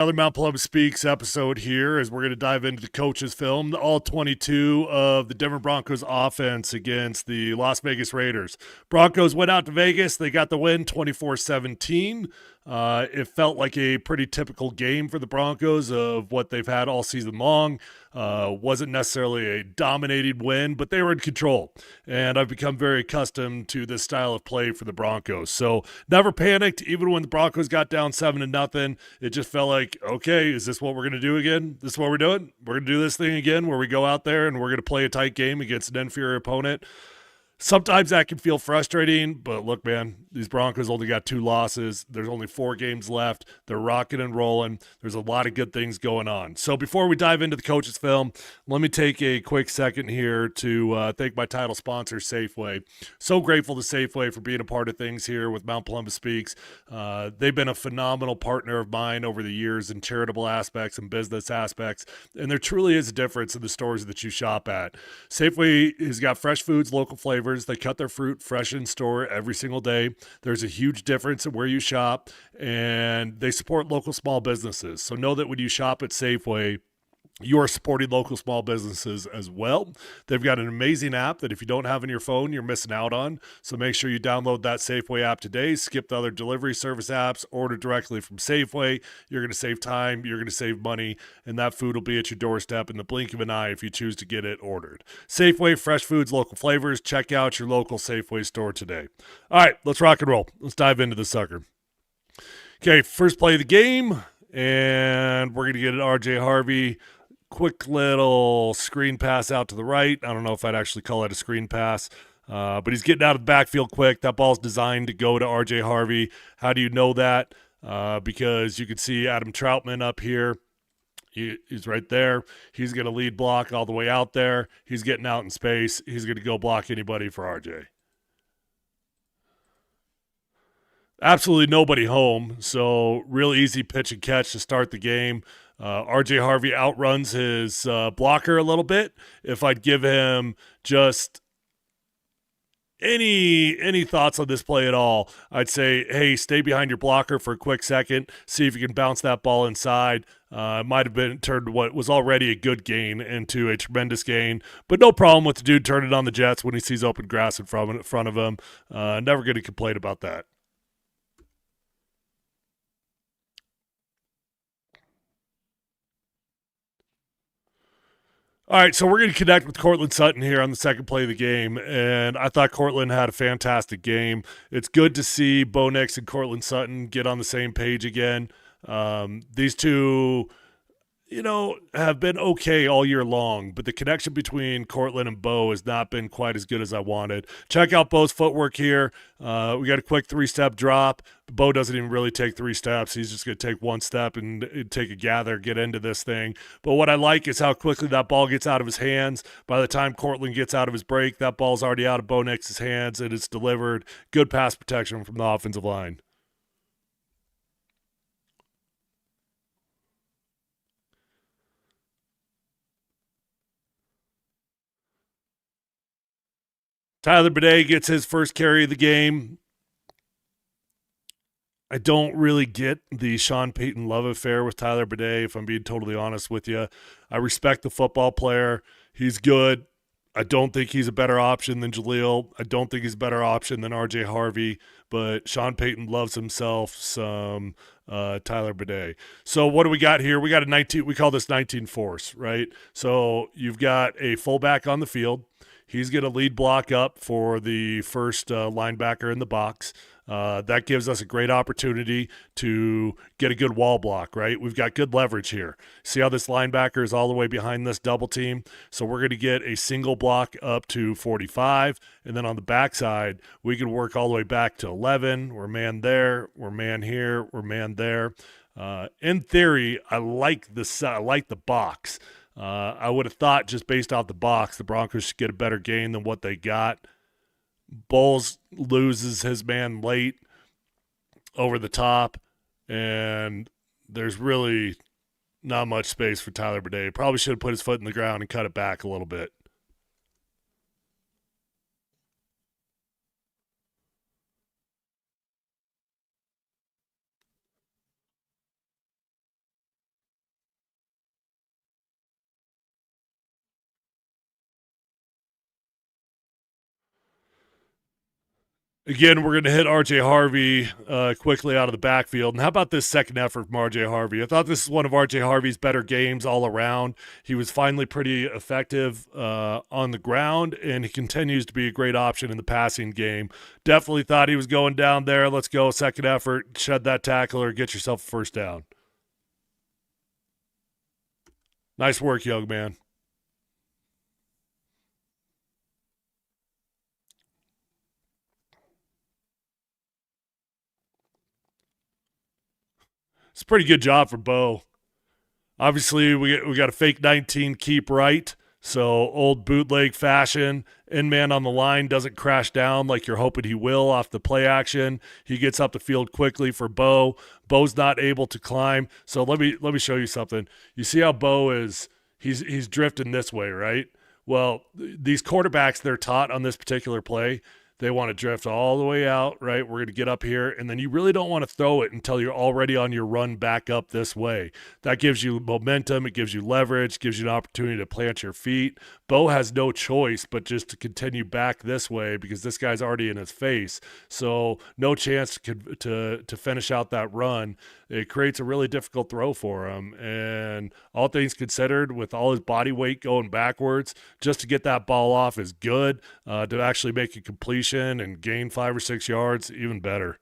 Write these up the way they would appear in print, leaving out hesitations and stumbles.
Another Mount Polumbus Speaks episode here as we're going to dive into the coach's film, all 22 of the Denver Broncos offense against the Las Vegas Raiders. Broncos went out to Vegas. They got the win 24-17. It felt like a pretty typical game for the Broncos of what they've had all season long. Wasn't necessarily a dominating win, but they were in control. And I've become very accustomed to this style of play for the Broncos. So never panicked, even when the Broncos got down 7-0. It just felt like, okay, is this what we're going to do again? This is what we're doing? We're going to do this thing again where we go out there and we're going to play a tight game against an inferior opponent. Sometimes that can feel frustrating, but look, man, these Broncos only got 2 losses. There's only 4 games left. They're rocking and rolling. There's a lot of good things going on. So before we dive into the coach's film, let me take a quick second here to thank my title sponsor, Safeway. So grateful to Safeway for being a part of things here with Mount Polumbus Speaks. They've been a phenomenal partner of mine over the years in charitable aspects and business aspects, and there truly is a difference in the stores that you shop at. Safeway has got fresh foods, local flavors. They cut their fruit fresh in store every single day. There's a huge difference in where you shop, and they support local small businesses. So know that when you shop at Safeway, you are supporting local small businesses as well. They've got an amazing app that if you don't have on your phone, you're missing out on. So make sure you download that Safeway app today. Skip the other delivery service apps. Order directly from Safeway. You're going to save time. You're going to save money. And that food will be at your doorstep in the blink of an eye if you choose to get it ordered. Safeway, fresh foods, local flavors. Check out your local Safeway store today. All right, let's rock and roll. Let's dive into the sucker. Okay, first play of the game. And we're going to get an RJ Harvey. Quick little screen pass out to the right. I don't know if I'd actually call it a screen pass, but he's getting out of the backfield quick. That ball's designed to go to RJ Harvey. How do you know that? Because you can see Adam Troutman up here. He's right there. He's going to lead block all the way out there. He's getting out in space. He's going to go block anybody for RJ. Absolutely nobody home, so real easy pitch and catch to start the game. RJ Harvey outruns his blocker a little bit. If I'd give him just any thoughts on this play at all, I'd say, hey, stay behind your blocker for a quick second, see if you can bounce that ball inside. It might have been turned what was already a good gain into a tremendous gain, but no problem with the dude turning on the Jets when he sees open grass in front of him. Never going to complain about that. All right, so we're going to connect with Courtland Sutton here on the second play of the game, and I thought Courtland had a fantastic game. It's good to see Bo Nix and Courtland Sutton get on the same page again. These two, have been okay all year long, but the connection between Courtland and Bo has not been quite as good as I wanted. Check out Bo's footwork here. We got a quick 3-step drop. Bo doesn't even really take 3 steps. He's just going to take 1 step and take a gather, get into this thing. But what I like is how quickly that ball gets out of his hands. By the time Courtland gets out of his break, that ball's already out of Bo Nix's hands, and it's delivered. Good pass protection from the offensive line. Tyler Bidet gets his first carry of the game. I don't really get the Sean Payton love affair with Tyler Bidet, if I'm being totally honest with you. I respect the football player. He's good. I don't think he's a better option than Jaleel. I don't think he's a better option than RJ Harvey, but Sean Payton loves himself some Tyler Bidet. So what do we got here? We got a 19, we call this 19 force, right? So you've got a fullback on the field. He's going to lead block up for the first linebacker in the box. That gives us a great opportunity to get a good wall block, right? We've got good leverage here. See how this linebacker is all the way behind this double team? So we're going to get a single block up to 45, and then on the backside, we can work all the way back to 11. We're man there, we're man here, we're man there. In theory, I like the box. I would have thought just based off the box, the Broncos should get a better gain than what they got. Bowles loses his man late over the top, and there's really not much space for Tyler Bidet. Probably should have put his foot in the ground and cut it back a little bit. Again, we're going to hit R.J. Harvey quickly out of the backfield. And how about this second effort from R.J. Harvey? I thought this is one of R.J. Harvey's better games all around. He was finally pretty effective on the ground, and he continues to be a great option in the passing game. Definitely thought he was going down there. Let's go, second effort, shed that tackler, get yourself a first down. Nice work, young man. It's a pretty good job for Bo. Obviously, we got a fake 19 keep right. So old bootleg fashion, in-man on the line doesn't crash down like you're hoping he will off the play action. He gets up the field quickly for Bo. Bo's not able to climb. So let me show you something. You see how Bo is he's drifting this way, right? Well, these quarterbacks, they're taught on this particular play, they want to drift all the way out, right? We're going to get up here, and then you really don't want to throw it until you're already on your run back up this way. That gives you momentum. It gives you leverage, gives you an opportunity to plant your feet. Bo has no choice but just to continue back this way because this guy's already in his face. So no chance to finish out that run. It creates a really difficult throw for him. And all things considered, with all his body weight going backwards, just to get that ball off is good. To actually make a completion and gain 5 or 6 yards, even better.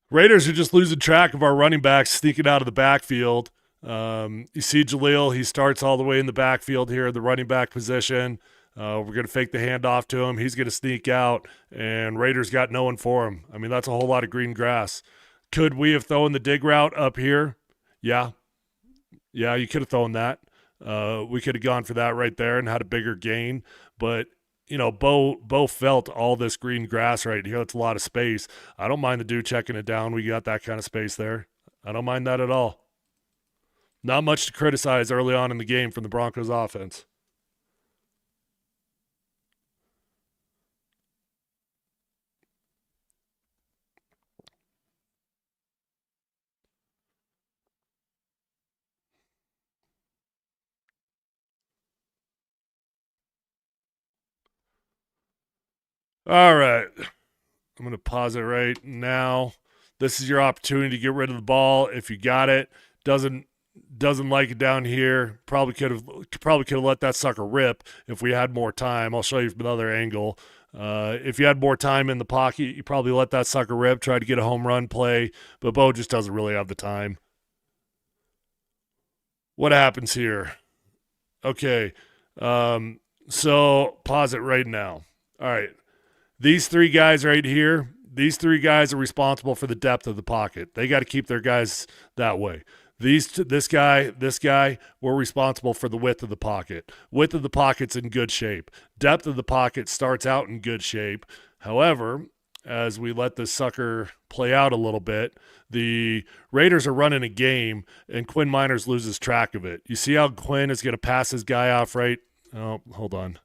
Raiders are just losing track of our running backs sneaking out of the backfield. You see Jaleel, he starts all the way in the backfield here, the running back position. We're going to fake the handoff to him. He's going to sneak out, and Raiders got no one for him. I mean, that's a whole lot of green grass. Could we have thrown the dig route up here? Yeah. Yeah, you could have thrown that. We could have gone for that right there and had a bigger gain. But, you know, Bo felt all this green grass right here. That's a lot of space. I don't mind the dude checking it down. We got that kind of space there. I don't mind that at all. Not much to criticize early on in the game from the Broncos offense. All right. I'm going to pause it right now. This is your opportunity to get rid of the ball if you got it. Doesn't like it down here. Probably could have let that sucker rip if we had more time. I'll show you from another angle. If you had more time in the pocket, you probably let that sucker rip, try to get a home run play, but Bo just doesn't really have the time. What happens here? Okay, so pause it right now. All right, these three guys right here, these three guys are responsible for the depth of the pocket. They got to keep their guys that way. This guy, we're responsible for the width of the pocket. Width of the pocket's in good shape. Depth of the pocket starts out in good shape. However, as we let this sucker play out a little bit, the Raiders are running a game, and Quinn Miners loses track of it. You see how Quinn is going to pass his guy off right? Oh, hold on.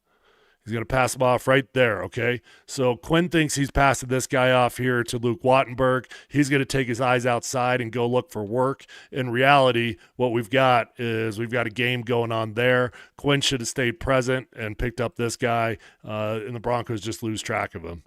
He's going to pass him off right there, okay? So Quinn thinks he's passing this guy off here to Luke Wattenberg. He's going to take his eyes outside and go look for work. In reality, what we've got is we've got a game going on there. Quinn should have stayed present and picked up this guy, and the Broncos just lose track of him.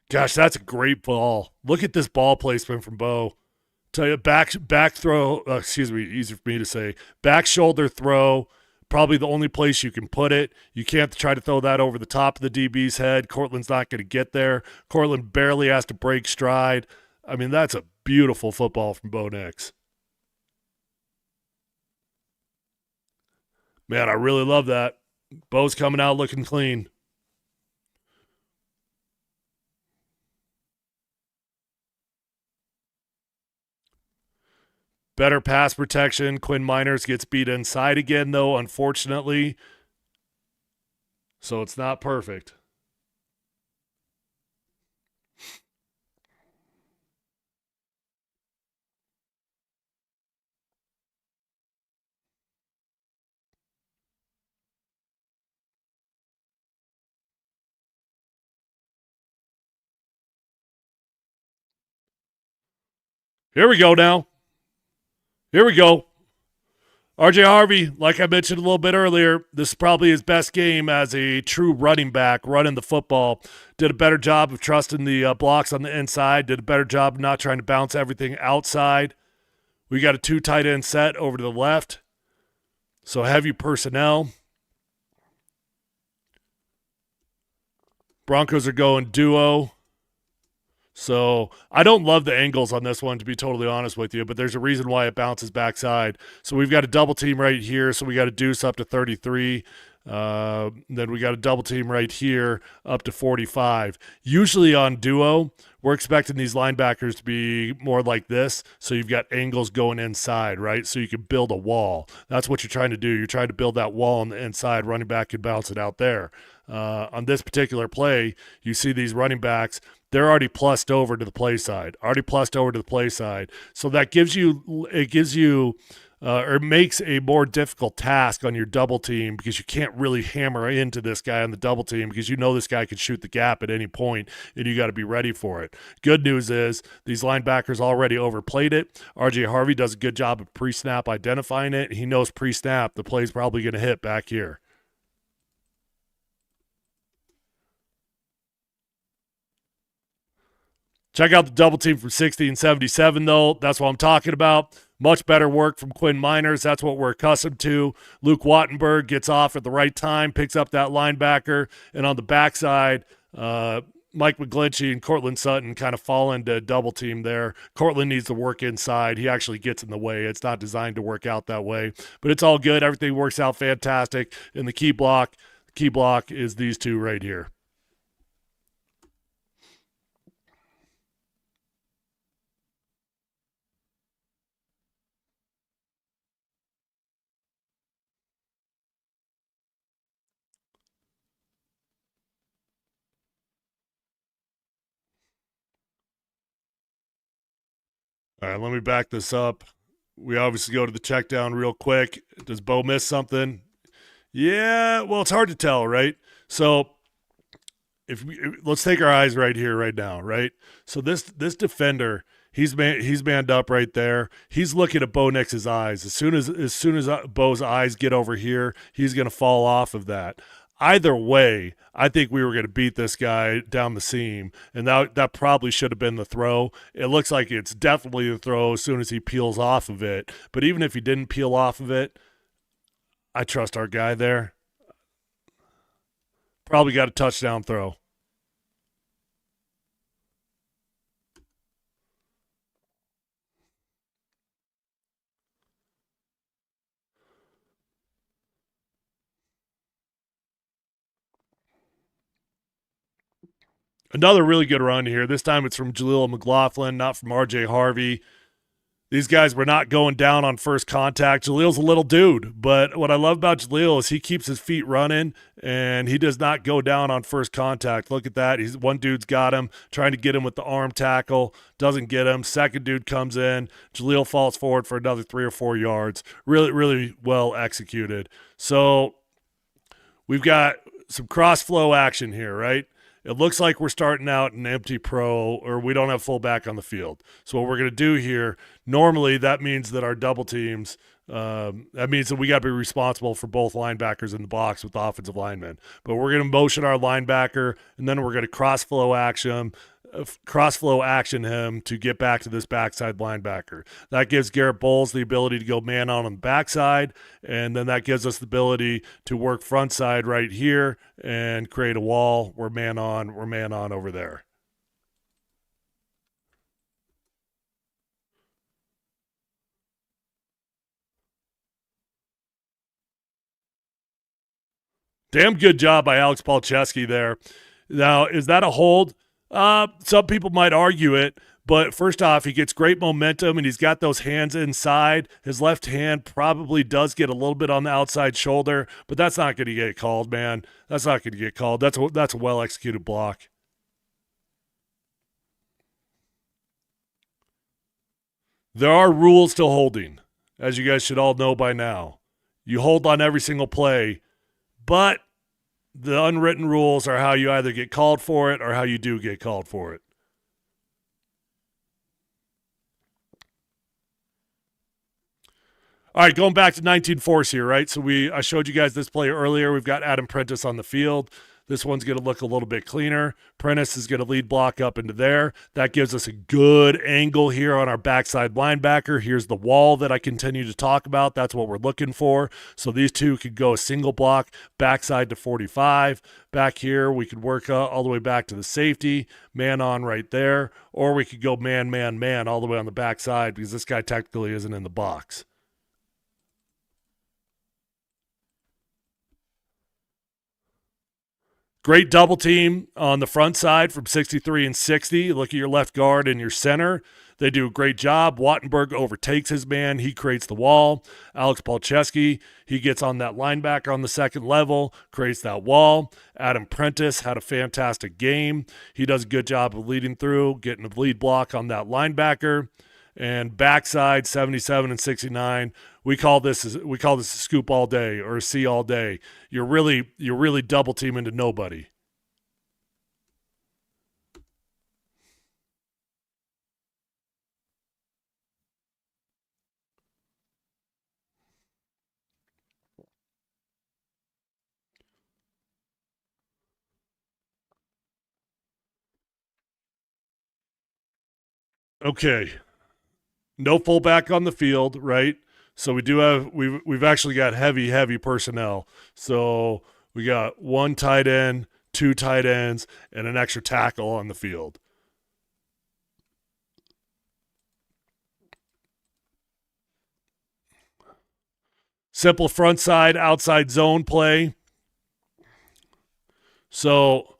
Gosh, that's a great ball. Look at this ball placement from Bo. Tell you, back throw. Excuse me, easy for me to say. Back shoulder throw. Probably the only place you can put it. You can't try to throw that over the top of the DB's head. Courtland's not going to get there. Courtland barely has to break stride. I mean, that's a beautiful football from Bo Nix. Man, I really love that. Bo's coming out looking clean. Better pass protection. Quinn Miners gets beat inside again, though, unfortunately. So it's not perfect. Here we go now. Here we go. RJ Harvey, like I mentioned a little bit earlier, this is probably his best game as a true running back, running the football. Did a better job of trusting the blocks on the inside, did a better job of not trying to bounce everything outside. We got a 2 tight end set over to the left, so heavy personnel. Broncos are going duo. So I don't love the angles on this one, to be totally honest with you, but there's a reason why it bounces backside. So we've got a double team right here, so we got a deuce up to 33. Then we got a double team right here up to 45. Usually on duo, we're expecting these linebackers to be more like this, so you've got angles going inside, right? So you can build a wall. That's what you're trying to do. You're trying to build that wall on the inside. Running back can bounce it out there. On this particular play, you see these running backs, they're already plussed over to the play side, So that gives you, or makes a more difficult task on your double team, because you can't really hammer into this guy on the double team, because you know this guy can shoot the gap at any point, and you got to be ready for it. Good news is these linebackers already overplayed it. RJ Harvey does a good job of pre-snap identifying it. He knows pre-snap the play's probably going to hit back here. Check out the double team from 60 and 77, though. That's what I'm talking about. Much better work from Quinn Miners. That's what we're accustomed to. Luke Wattenberg gets off at the right time, picks up that linebacker, and on the backside, Mike McGlinchey and Courtland Sutton kind of fall into double team there. Courtland needs to work inside. He actually gets in the way. It's not designed to work out that way, but it's all good. Everything works out fantastic. And the key block is these two right here. All right, let me back this up. We obviously go to the check down real quick. Does Bo miss something? Yeah, well, it's hard to tell, right? So let's take our eyes right here, right now, right? So this defender, he's manned up right there. He's looking at Bo Nix's eyes. As soon as Bo's eyes get over here, he's going to fall off of that. Either way, I think we were going to beat this guy down the seam, and that probably should have been the throw. It looks like it's definitely the throw as soon as he peels off of it. But even if he didn't peel off of it, I trust our guy there. Probably got a touchdown throw. Another really good run here. This time it's from Jaleel McLaughlin, not from RJ Harvey. These guys were not going down on first contact. Jaleel's a little dude, but what I love about Jaleel is he keeps his feet running and he does not go down on first contact. Look at that. One dude's got him, trying to get him with the arm tackle, doesn't get him. Second dude comes in. Jaleel falls forward for another 3 or 4 yards. Really, really well executed. So we've got some cross flow action here, right? It looks like we're starting out an empty pro, or we don't have fullback on the field. So what we're going to do here, normally that means that our double teams, that means that we got to be responsible for both linebackers in the box with the offensive linemen. But we're going to motion our linebacker, and then we're going to cross flow action him to get back to this backside linebacker. That gives Garrett Bowles the ability to go man on the backside, and then that gives us the ability to work front side right here and create a wall. We're man on over there. Damn good job by Alex Palczewski there. Now, is that a hold? Some people might argue it, but first off, he gets great momentum and he's got those hands inside. His left hand probably does get a little bit on the outside shoulder, but that's not going to get called, man. That's not going to get called. That's a well-executed block. There are rules to holding, as you guys should all know by now. You hold on every single play, but the unwritten rules are how you either get called for it or how you do get called for it. All right, going back to 19 force here, right? So I showed you guys this play earlier. We've got Adam Prentice on the field. This one's going to look a little bit cleaner. Prentice is going to lead block up into there. That gives us a good angle here on our backside linebacker. Here's the wall that I continue to talk about. That's what we're looking for. So these two could go a single block backside to 45. Back here, we could work all the way back to the safety, man on right there. Or we could go man, man, man all the way on the backside because this guy technically isn't in the box. Great double team on the front side from 63 and 60. Look at your left guard and your center. They do a great job. Wattenberg overtakes his man. He creates the wall. Alex Palczewski, he gets on that linebacker on the second level, creates that wall. Adam Prentice had a fantastic game. He does a good job of leading through, getting the lead block on that linebacker. And backside 77 and 69. We call this a scoop all day or a C all day. You're really double teaming to nobody. Okay. No fullback on the field, right? So we've actually got heavy personnel. So we got one tight end, two tight ends, and an extra tackle on the field. Simple front side, outside zone play. So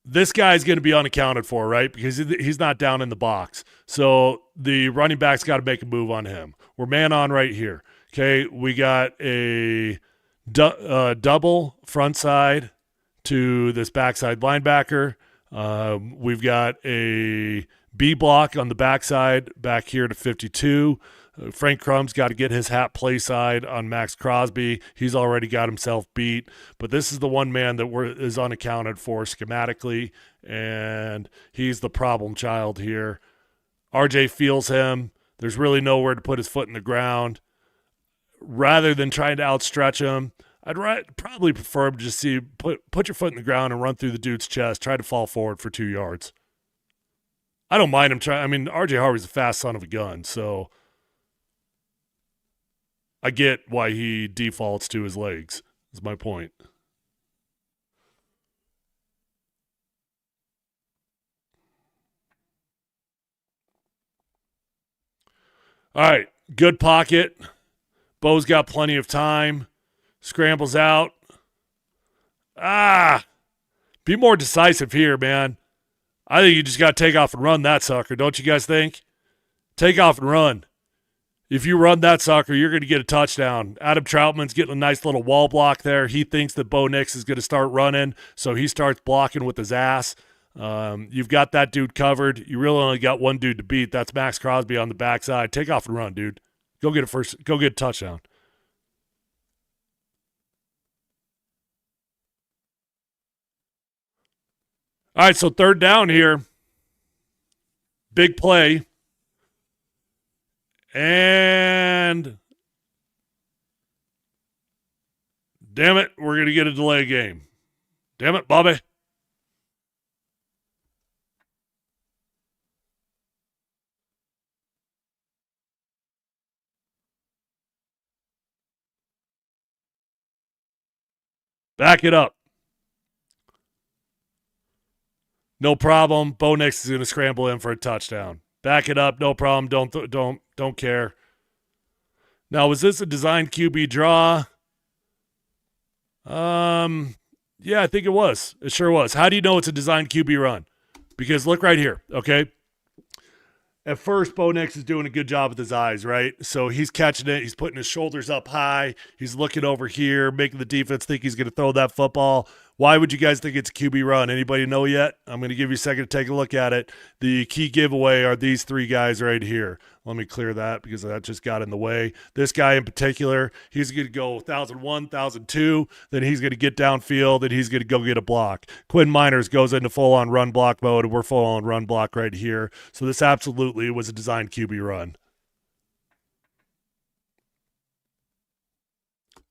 this guy's going to be unaccounted for, right? Because he's not down in the box. So the running back's got to make a move on him. We're man on right here. Okay, we got a double front side to this backside linebacker. We've got a B block on the backside back here to 52. Frank Crumb's got to get his hat play side on Maxx Crosby. He's already got himself beat. But this is the one man that is unaccounted for schematically, and he's the problem child here. RJ feels him. There's really nowhere to put his foot in the ground. Rather than trying to outstretch him, I'd probably prefer him to just put your foot in the ground and run through the dude's chest. Try to fall forward for 2 yards. I don't mind him trying. I mean, RJ Harvey's a fast son of a gun, so I get why he defaults to his legs, is my point. All right, good pocket. Bo's got plenty of time. Scrambles out. Be more decisive here, man. I think you just got to take off and run that sucker, don't you guys think? Take off and run. If you run that sucker, you're going to get a touchdown. Adam Troutman's getting a nice little wall block there. He thinks that Bo Nix is going to start running, so he starts blocking with his ass. You've got that dude covered. You really only got one dude to beat. That's Maxx Crosby on the backside. Take off and run, dude. Go get a touchdown. All right, so third down here. Big play. And damn it, we're going to get a delay game. Damn it, Bobby. Back it up. No problem. Bo Nix is going to scramble in for a touchdown. Back it up. No problem. Don't care. Now, was this a design QB draw? Yeah, I think it was. It sure was. How do you know it's a design QB run? Because look right here, okay? At first, Bo Nix is doing a good job with his eyes, right? So he's catching it. He's putting his shoulders up high. He's looking over here, making the defense think he's going to throw that football. Why would you guys think it's a QB run? Anybody know yet? I'm going to give you a second to take a look at it. The key giveaway are these three guys right here. Let me clear that because that just got in the way. This guy in particular, he's going to go 1,001, 1,002. Then he's going to get downfield, and he's going to go get a block. Quinn Miners goes into full-on run block mode, and we're full-on run block right here. So this absolutely was a designed QB run.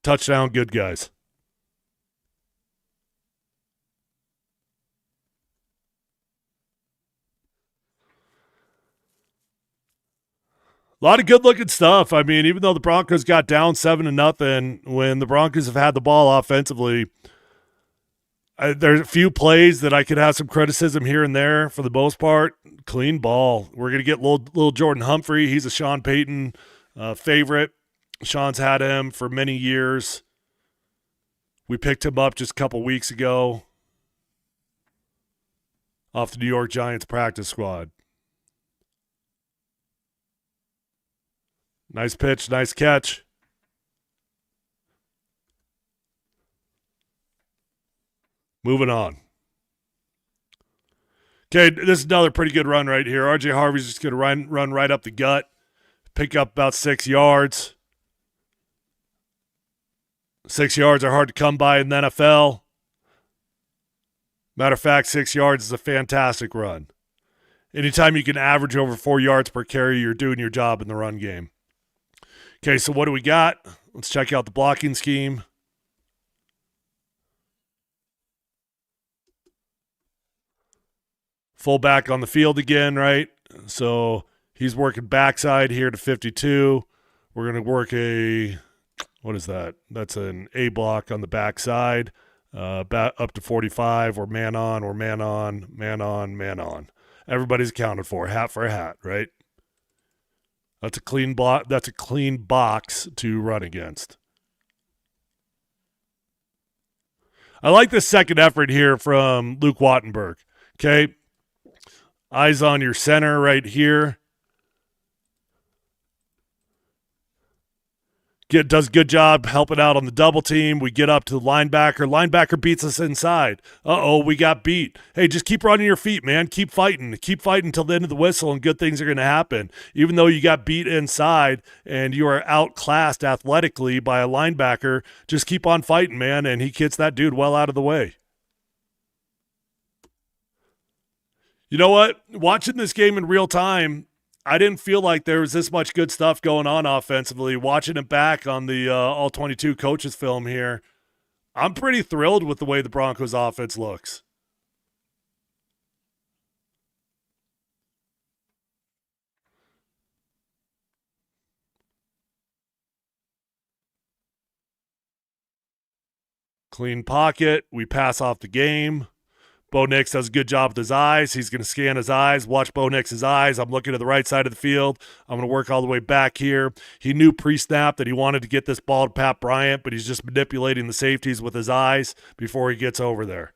Touchdown, good guys. A lot of good looking stuff. I mean, even though the Broncos got down 7-0, when the Broncos have had the ball offensively, there's a few plays that I could have some criticism here and there. For the most part, clean ball. We're going to get little Jordan Humphrey. He's a Sean Payton favorite. Sean's had him for many years. We picked him up just a couple weeks ago off the New York Giants practice squad. Nice pitch, nice catch. Moving on. Okay, this is another pretty good run right here. RJ Harvey's just going to run right up the gut, pick up about 6 yards. 6 yards are hard to come by in the NFL. Matter of fact, 6 yards is a fantastic run. Anytime you can average over 4 yards per carry, you're doing your job in the run game. Okay, so what do we got? Let's check out the blocking scheme. Fullback on the field again, right? So he's working backside here to 52. We're going to work what is that? That's an A block on the backside, up to 45. We're man on, man on. Everybody's accounted for a hat, right? That's a clean block. That's a clean box to run against. I like the second effort here from Luke Wattenberg. Okay. Eyes on your center right here. Does a good job helping out on the double team. We get up to the linebacker. Linebacker beats us inside. We got beat. Hey, just keep running your feet, man. Keep fighting. Keep fighting until the end of the whistle, and good things are going to happen. Even though you got beat inside and you are outclassed athletically by a linebacker, just keep on fighting, man, and he gets that dude well out of the way. You know what? Watching this game in real time, I didn't feel like there was this much good stuff going on offensively. Watching it back on the All-22 coaches film here, I'm pretty thrilled with the way the Broncos offense looks. Clean pocket. We pass off the game. Bo Nix does a good job with his eyes. He's going to scan his eyes, watch Bo Nix's eyes. I'm looking to the right side of the field. I'm going to work all the way back here. He knew pre-snap that he wanted to get this ball to Pat Bryant, but he's just manipulating the safeties with his eyes before he gets over there.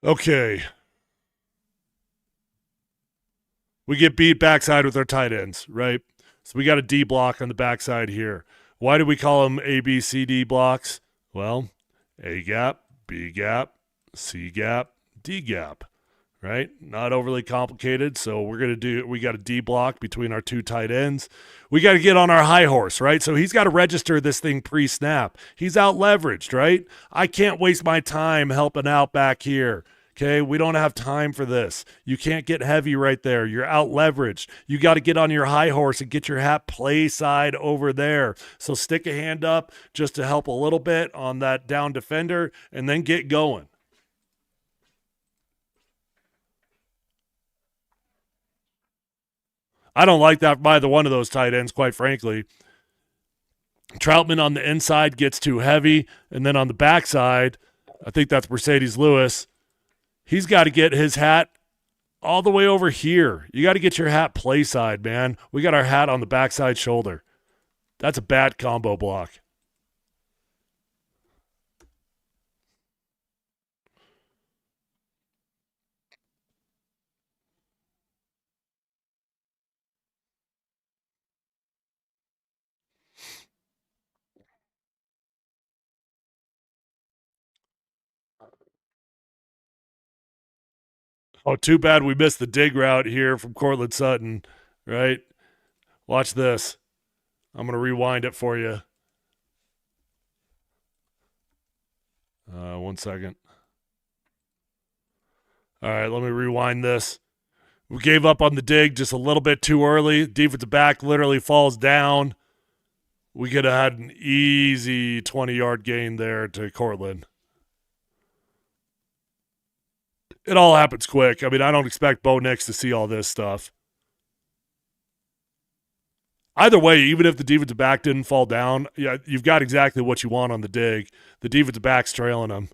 Okay. We get beat backside with our tight ends, right? So we got a D block on the backside here. Why do we call them A, B, C, D blocks? Well, A gap, B gap, C gap, D gap, right? Not overly complicated. So we got a D block between our two tight ends. We got to get on our high horse, right? So he's got to register this thing pre-snap. He's out leveraged, right? I can't waste my time helping out back here. Okay, we don't have time for this. You can't get heavy right there. You're out leveraged. You got to get on your high horse and get your hat play side over there. So stick a hand up just to help a little bit on that down defender and then get going. I don't like that by either one of those tight ends, quite frankly. Troutman on the inside gets too heavy, and then on the backside, I think that's Mercedes Lewis. He's got to get his hat all the way over here. You got to get your hat play side, man. We got our hat on the backside shoulder. That's a bad combo block. Oh, too bad we missed the dig route here from Courtland Sutton, right? Watch this. I'm going to rewind it for you. 1 second. All right, let me rewind this. We gave up on the dig just a little bit too early. Defensive back literally falls down. We could have had an easy 20-yard gain there to Courtland. It all happens quick. I mean, I don't expect Bo Nix to see all this stuff. Either way, even if the defensive back didn't fall down, yeah, you've got exactly what you want on the dig. The defensive back's trailing him.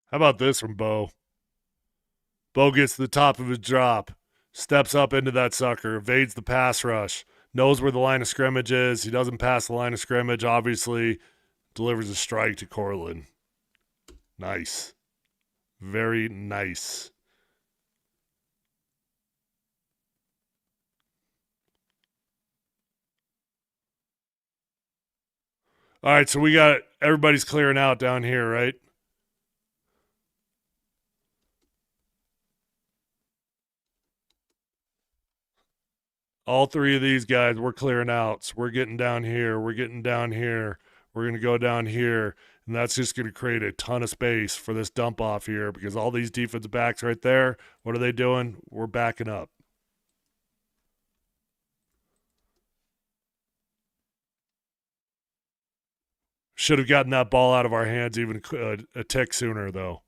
How about this from Bo? Bo gets to the top of his drop, steps up into that sucker, evades the pass rush, knows where the line of scrimmage is. He doesn't pass the line of scrimmage, obviously, delivers a strike to Courtland. Nice. Very nice. All right, so we got everybody's clearing out down here, right? All three of these guys, we're clearing out. So we're getting down here. We're getting down here. We're going to go down here. And that's just going to create a ton of space for this dump off here because all these defensive backs right there, what are they doing? We're backing up. Should have gotten that ball out of our hands even a tick sooner, though.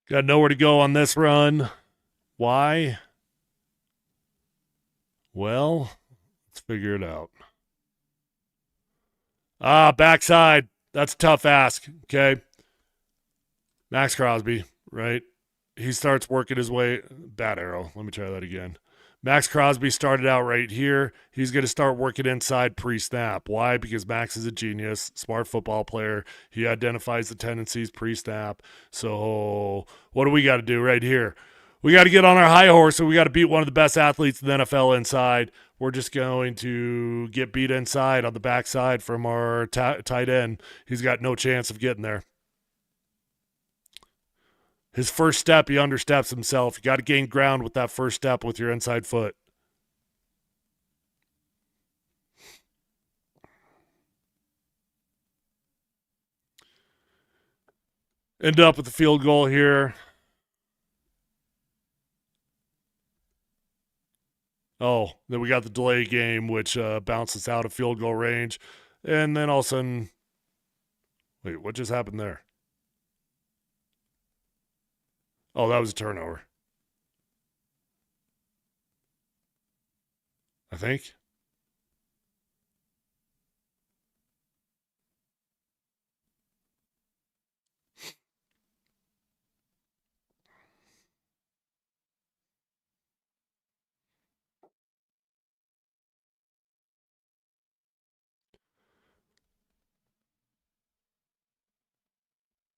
Got nowhere to go on this run. Why? Well, let's figure it out. Backside. That's a tough ask. Okay. Maxx Crosby, right? He starts working his way. Bad arrow. Let me try that again. Maxx Crosby started out right here. He's going to start working inside pre-snap. Why? Because Max is a genius, smart football player. He identifies the tendencies pre-snap. So what do we got to do right here? We got to get on our high horse, and we got to beat one of the best athletes in the NFL inside. We're just going to get beat inside on the backside from our tight end. He's got no chance of getting there. His first step, he understeps himself. You got to gain ground with that first step with your inside foot. End up with the field goal here. Oh, then we got the delay game, which bounces out of field goal range. And then all of a sudden, wait, what just happened there? Oh, that was a turnover. I think.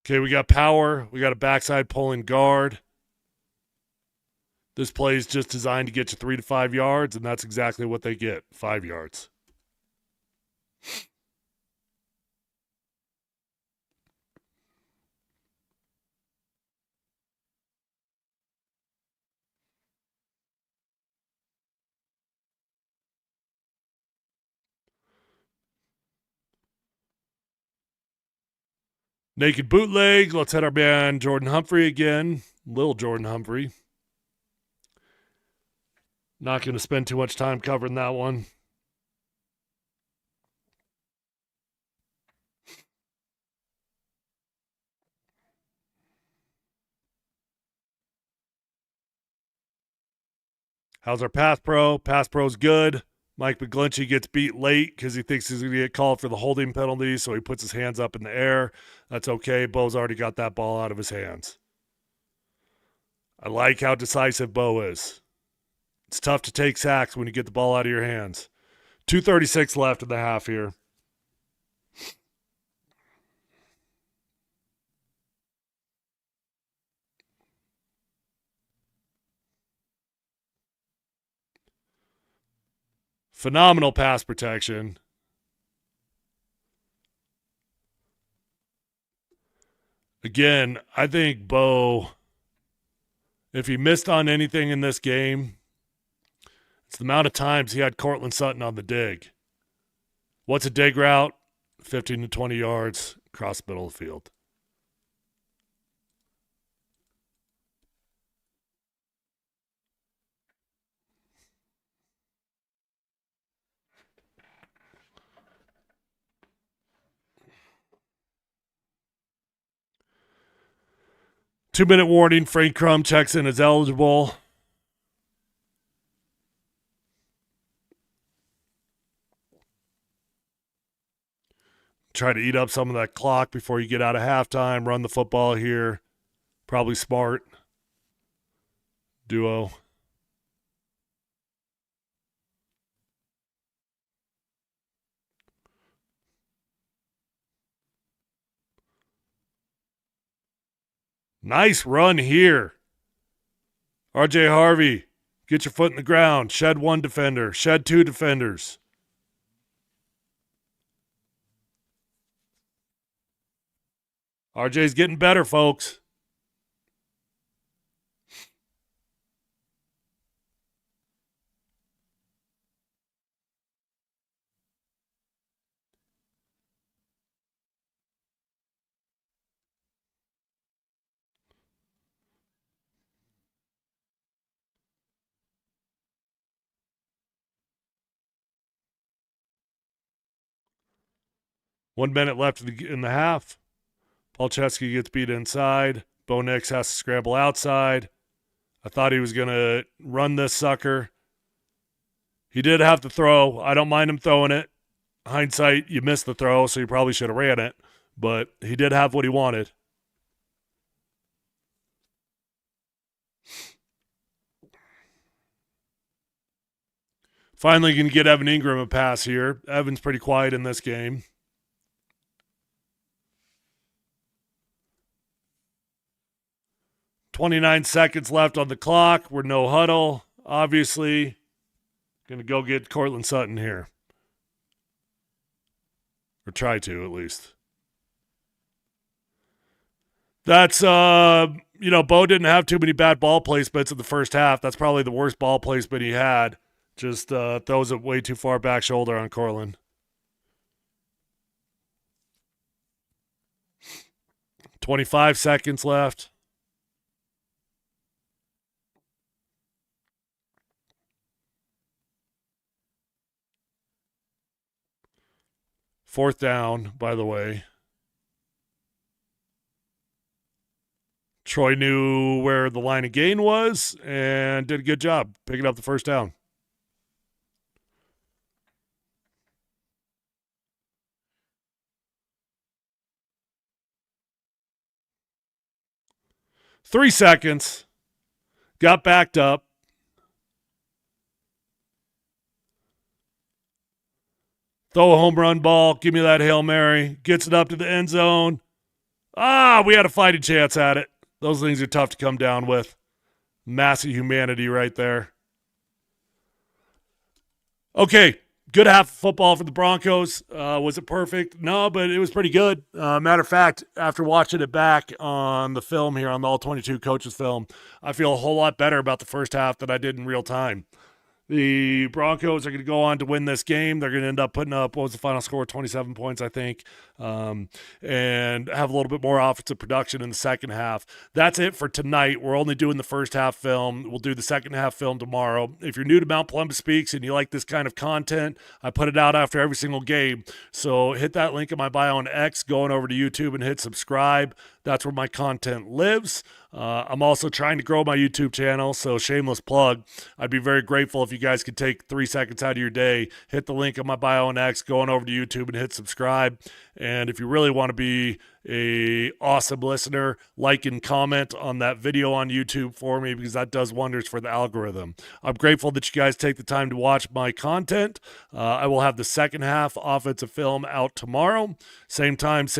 Okay, we got power. We got a backside pulling guard. This play is just designed to get you 3 to 5 yards, and that's exactly what they get 5 yards. Naked bootleg. Let's hit our man Jordan Humphrey again. Little Jordan Humphrey. Not going to spend too much time covering that one. How's our pass pro? Pass pro's good. Mike McGlinchey gets beat late because he thinks he's going to get called for the holding penalty, so he puts his hands up in the air. That's okay. Bo's already got that ball out of his hands. I like how decisive Bo is. It's tough to take sacks when you get the ball out of your hands. 2:36 left in the half here. Phenomenal pass protection. Again, I think Bo, if he missed on anything in this game, it's the amount of times he had Courtland Sutton on the dig. What's a dig route? 15 to 20 yards across the middle of the field. Two-minute warning. Frank Crum checks in as eligible. Try to eat up some of that clock before you get out of halftime. Run the football here. Probably smart. Duo. Nice run here. RJ Harvey, get your foot in the ground. Shed one defender. Shed two defenders. RJ's getting better, folks. One minute left in the half. Palczewski gets beat inside. Bo Nix has to scramble outside. I thought he was going to run this sucker. He did have to throw. I don't mind him throwing it. Hindsight, you missed the throw, so you probably should have ran it. But he did have what he wanted. Finally going to get Evan Ingram a pass here. Evan's pretty quiet in this game. 29 seconds left on the clock. We're no huddle, obviously. Going to go get Courtland Sutton here. Or try to, at least. That's, Bo didn't have too many bad ball placements in the first half. That's probably the worst ball placement he had. Just throws it way too far back shoulder on Courtland. $25 seconds left. Fourth down, by the way. Troy knew where the line of gain was and did a good job picking up the first down. Three seconds. Got backed up. Throw a home run ball. Give me that Hail Mary. Gets it up to the end zone. We had a fighting chance at it. Those things are tough to come down with. Massive humanity right there. Okay, good half of football for the Broncos. Was it perfect? No, but it was pretty good. Matter of fact, after watching it back on the film here, on the All-22 Coaches film, I feel a whole lot better about the first half than I did in real time. The Broncos are going to go on to win this game. They're going to end up putting up, what was the final score, 27 points, I think, and have a little bit more offensive production in the second half. That's it for tonight. We're only doing the first half film. We'll do the second half film tomorrow. If you're new to Mount Polumbus Speaks and you like this kind of content, I put it out after every single game. So hit that link in my bio on X, going over to YouTube and hit subscribe. That's where my content lives. I'm also trying to grow my YouTube channel, so shameless plug. I'd be very grateful if you guys could take 3 seconds out of your day, hit the link on my bio on X, go on over to YouTube and hit subscribe. And if you really want to be a awesome listener, like and comment on that video on YouTube for me, because that does wonders for the algorithm. I'm grateful that you guys take the time to watch my content. I will have the second half offensive film out tomorrow. Same time, same